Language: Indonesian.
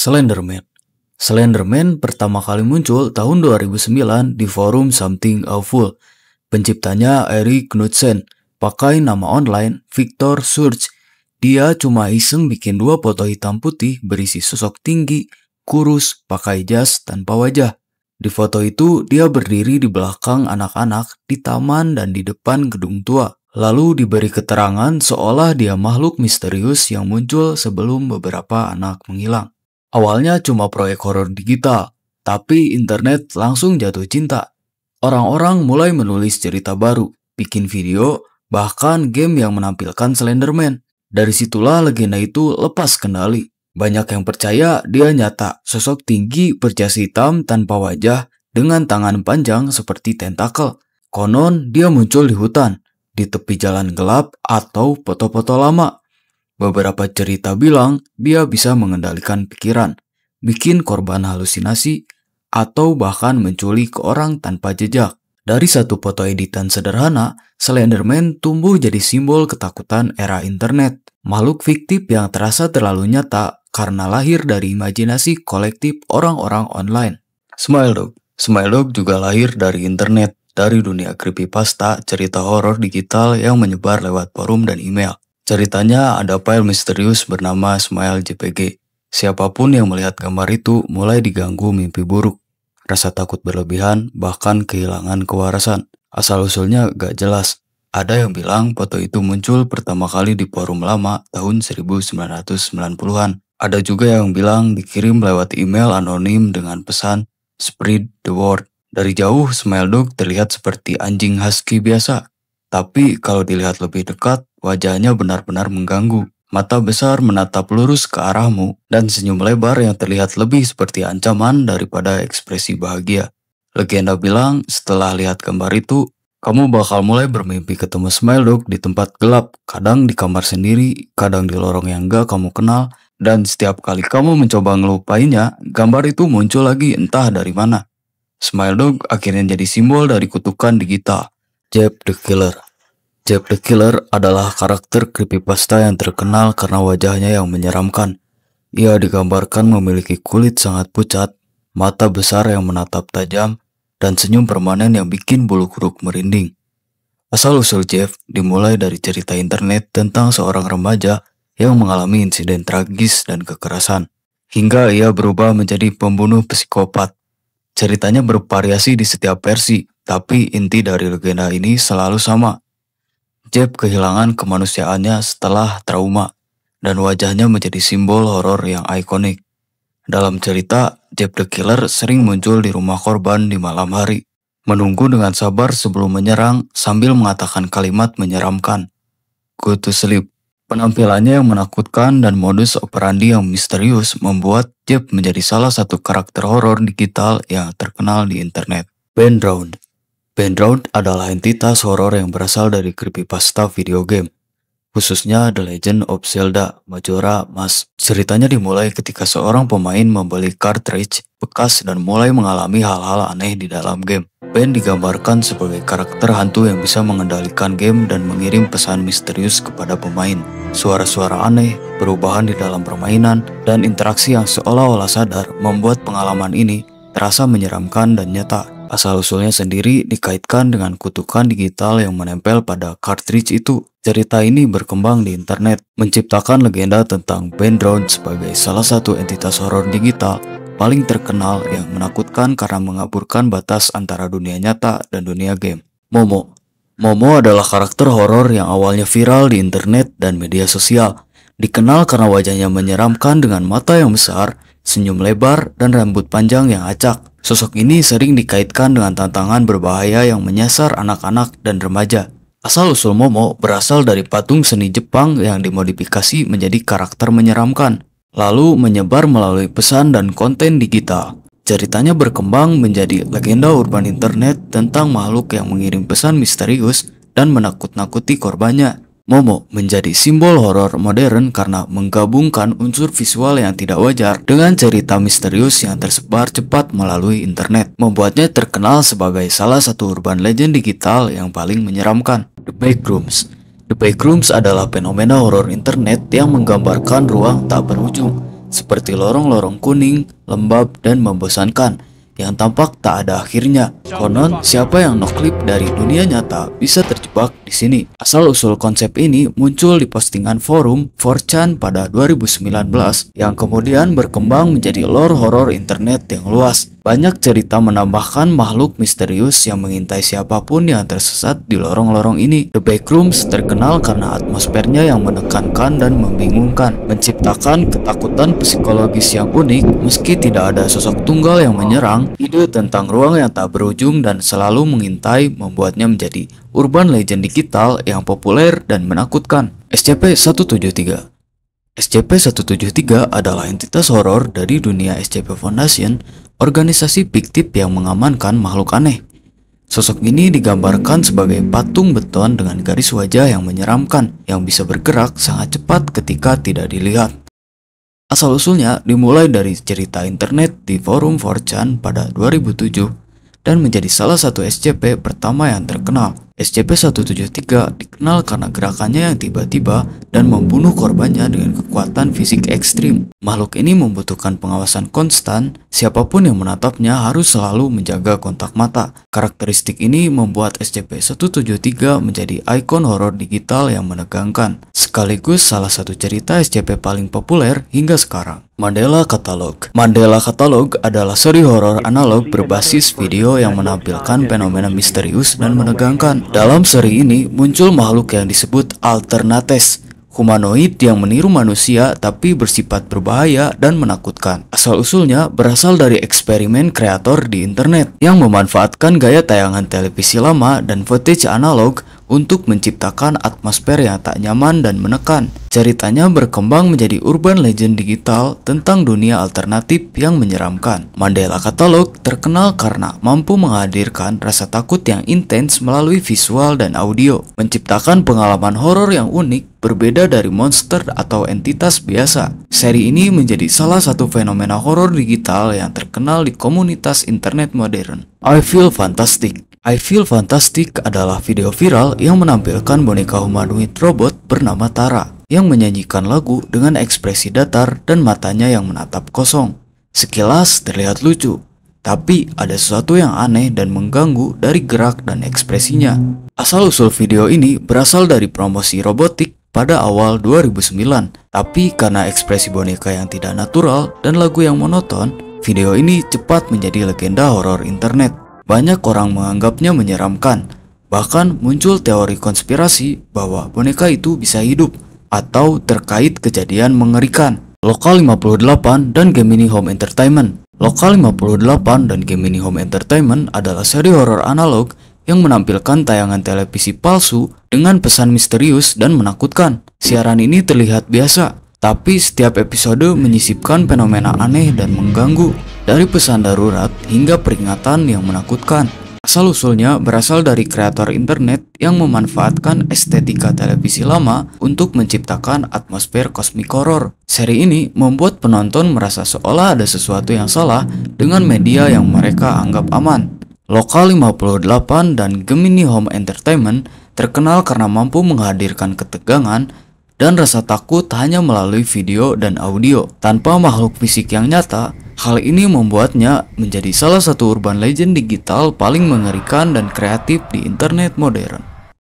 Slenderman. Slenderman pertama kali muncul tahun 2009 di forum Something Awful. Penciptanya Erik Knudsen, pakai nama online Victor Surge. Dia cuma iseng bikin dua foto hitam putih berisi sosok tinggi, kurus, pakai jas tanpa wajah. Di foto itu dia berdiri di belakang anak-anak di taman dan di depan gedung tua. Lalu diberi keterangan seolah dia makhluk misterius yang muncul sebelum beberapa anak menghilang. Awalnya cuma proyek horor digital, tapi internet langsung jatuh cinta. Orang-orang mulai menulis cerita baru, bikin video, bahkan game yang menampilkan Slenderman. Dari situlah legenda itu lepas kendali. Banyak yang percaya dia nyata, sosok tinggi berjas hitam tanpa wajah dengan tangan panjang seperti tentakel. Konon dia muncul di hutan, di tepi jalan gelap atau foto-foto lama. Beberapa cerita bilang dia bisa mengendalikan pikiran, bikin korban halusinasi, atau bahkan menculik orang tanpa jejak. Dari satu foto editan sederhana, Slenderman tumbuh jadi simbol ketakutan era internet. Makhluk fiktif yang terasa terlalu nyata karena lahir dari imajinasi kolektif orang-orang online. Smile Dog juga lahir dari internet, dari dunia creepypasta cerita horor digital yang menyebar lewat forum dan email. Ceritanya ada file misterius bernama Smile JPG. Siapapun yang melihat gambar itu mulai diganggu mimpi buruk, rasa takut berlebihan, bahkan kehilangan kewarasan. Asal-usulnya gak jelas. Ada yang bilang foto itu muncul pertama kali di forum lama tahun 1990-an. Ada juga yang bilang dikirim lewat email anonim dengan pesan "Spread the word". Dari jauh, Smile Dog terlihat seperti anjing husky biasa. Tapi kalau dilihat lebih dekat, wajahnya benar-benar mengganggu. Mata besar menatap lurus ke arahmu, dan senyum lebar yang terlihat lebih seperti ancaman daripada ekspresi bahagia. Legenda bilang setelah lihat gambar itu, kamu bakal mulai bermimpi ketemu Smile Dog di tempat gelap, kadang di kamar sendiri, kadang di lorong yang gak kamu kenal, dan setiap kali kamu mencoba ngelupainya, gambar itu muncul lagi entah dari mana. Smile Dog akhirnya jadi simbol dari kutukan digital. Jeff the Killer. Jeff the Killer adalah karakter creepypasta yang terkenal karena wajahnya yang menyeramkan. Ia digambarkan memiliki kulit sangat pucat, mata besar yang menatap tajam, dan senyum permanen yang bikin bulu kuduk merinding. Asal-usul Jeff dimulai dari cerita internet tentang seorang remaja yang mengalami insiden tragis dan kekerasan, hingga ia berubah menjadi pembunuh psikopat. Ceritanya bervariasi di setiap versi, tapi inti dari legenda ini selalu sama. Jeff kehilangan kemanusiaannya setelah trauma, dan wajahnya menjadi simbol horor yang ikonik. Dalam cerita, Jeff the Killer sering muncul di rumah korban di malam hari, menunggu dengan sabar sebelum menyerang sambil mengatakan kalimat menyeramkan, "Go to sleep." Penampilannya yang menakutkan dan modus operandi yang misterius membuat Jeff menjadi salah satu karakter horor digital yang terkenal di internet. Ben Drowned. Ben Drowned adalah entitas horor yang berasal dari creepypasta video game, khususnya The Legend of Zelda Majora Mask. Ceritanya dimulai ketika seorang pemain membeli cartridge bekas dan mulai mengalami hal-hal aneh di dalam game. Ben digambarkan sebagai karakter hantu yang bisa mengendalikan game dan mengirim pesan misterius kepada pemain. Suara-suara aneh, perubahan di dalam permainan, dan interaksi yang seolah-olah sadar membuat pengalaman ini terasa menyeramkan dan nyata. Asal-usulnya sendiri dikaitkan dengan kutukan digital yang menempel pada cartridge itu. Cerita ini berkembang di internet, menciptakan legenda tentang Ben Drowned sebagai salah satu entitas horor digital paling terkenal yang menakutkan karena mengaburkan batas antara dunia nyata dan dunia game. Momo adalah karakter horor yang awalnya viral di internet dan media sosial. Dikenal karena wajahnya menyeramkan dengan mata yang besar, senyum lebar, dan rambut panjang yang acak. Sosok ini sering dikaitkan dengan tantangan berbahaya yang menyasar anak-anak dan remaja. Asal-usul Momo berasal dari patung seni Jepang yang dimodifikasi menjadi karakter menyeramkan, lalu menyebar melalui pesan dan konten digital. Ceritanya berkembang menjadi legenda urban internet tentang makhluk yang mengirim pesan misterius dan menakut-nakuti korbannya. Momo menjadi simbol horor modern karena menggabungkan unsur visual yang tidak wajar dengan cerita misterius yang tersebar cepat melalui internet, membuatnya terkenal sebagai salah satu urban legend digital yang paling menyeramkan. The Backrooms. The Backrooms adalah fenomena horor internet yang menggambarkan ruang tak berujung, seperti lorong-lorong kuning, lembab, dan membosankan yang tampak tak ada akhirnya. Konon, siapa yang noklip dari dunia nyata bisa terjebak di sini. Asal-usul konsep ini muncul di postingan forum 4chan pada 2019 yang kemudian berkembang menjadi lore horor internet yang luas. Banyak cerita menambahkan makhluk misterius yang mengintai siapapun yang tersesat di lorong-lorong ini. The Backrooms terkenal karena atmosfernya yang menekankan dan membingungkan, menciptakan ketakutan psikologis yang unik meski tidak ada sosok tunggal yang menyerang. Ide tentang ruang yang tak berujung dan selalu mengintai membuatnya menjadi urban legend digital yang populer dan menakutkan. SCP-173 SCP-173 adalah entitas horor dari dunia SCP Foundation, organisasi fiktif yang mengamankan makhluk aneh. Sosok ini digambarkan sebagai patung beton dengan garis wajah yang menyeramkan, yang bisa bergerak sangat cepat ketika tidak dilihat. Asal-usulnya dimulai dari cerita internet di forum 4chan pada 2007 dan menjadi salah satu SCP pertama yang terkenal. SCP-173 dikenal karena gerakannya yang tiba-tiba dan membunuh korbannya dengan kekuatan fisik ekstrim. Makhluk ini membutuhkan pengawasan konstan, siapapun yang menatapnya harus selalu menjaga kontak mata. Karakteristik ini membuat SCP-173 menjadi ikon horor digital yang menegangkan, sekaligus salah satu cerita SCP paling populer hingga sekarang. Mandela Catalog. Mandela Catalog adalah seri horor analog berbasis video yang menampilkan fenomena misterius dan menegangkan. Dalam seri ini muncul makhluk yang disebut Alternates, humanoid yang meniru manusia tapi bersifat berbahaya dan menakutkan. Asal-usulnya berasal dari eksperimen kreator di internet yang memanfaatkan gaya tayangan televisi lama dan footage analog untuk menciptakan atmosfer yang tak nyaman dan menekan. Ceritanya berkembang menjadi urban legend digital tentang dunia alternatif yang menyeramkan. Mandela Catalog terkenal karena mampu menghadirkan rasa takut yang intens melalui visual dan audio, menciptakan pengalaman horor yang unik berbeda dari monster atau entitas biasa. Seri ini menjadi salah satu fenomena horor digital yang terkenal di komunitas internet modern. I Feel Fantastic. I Feel Fantastic adalah video viral yang menampilkan boneka humanoid robot bernama Tara yang menyanyikan lagu dengan ekspresi datar dan matanya yang menatap kosong. Sekilas terlihat lucu, tapi ada sesuatu yang aneh dan mengganggu dari gerak dan ekspresinya. Asal-usul video ini berasal dari promosi robotik pada awal 2009, tapi karena ekspresi boneka yang tidak natural dan lagu yang monoton, video ini cepat menjadi legenda horor internet. Banyak orang menganggapnya menyeramkan, bahkan muncul teori konspirasi bahwa boneka itu bisa hidup atau terkait kejadian mengerikan. Lokal 58 dan Gemini Home Entertainment. Lokal 58 dan Gemini Home Entertainment adalah seri horor analog yang menampilkan tayangan televisi palsu dengan pesan misterius dan menakutkan. Siaran ini terlihat biasa, tapi setiap episode menyisipkan fenomena aneh dan mengganggu, dari pesan darurat hingga peringatan yang menakutkan. Asal-usulnya berasal dari kreator internet yang memanfaatkan estetika televisi lama untuk menciptakan atmosfer kosmik horor. Seri ini membuat penonton merasa seolah ada sesuatu yang salah dengan media yang mereka anggap aman. Lokal 58 dan Gemini Home Entertainment terkenal karena mampu menghadirkan ketegangan dan rasa takut hanya melalui video dan audio, tanpa makhluk fisik yang nyata. Hal ini membuatnya menjadi salah satu urban legend digital paling mengerikan dan kreatif di internet modern.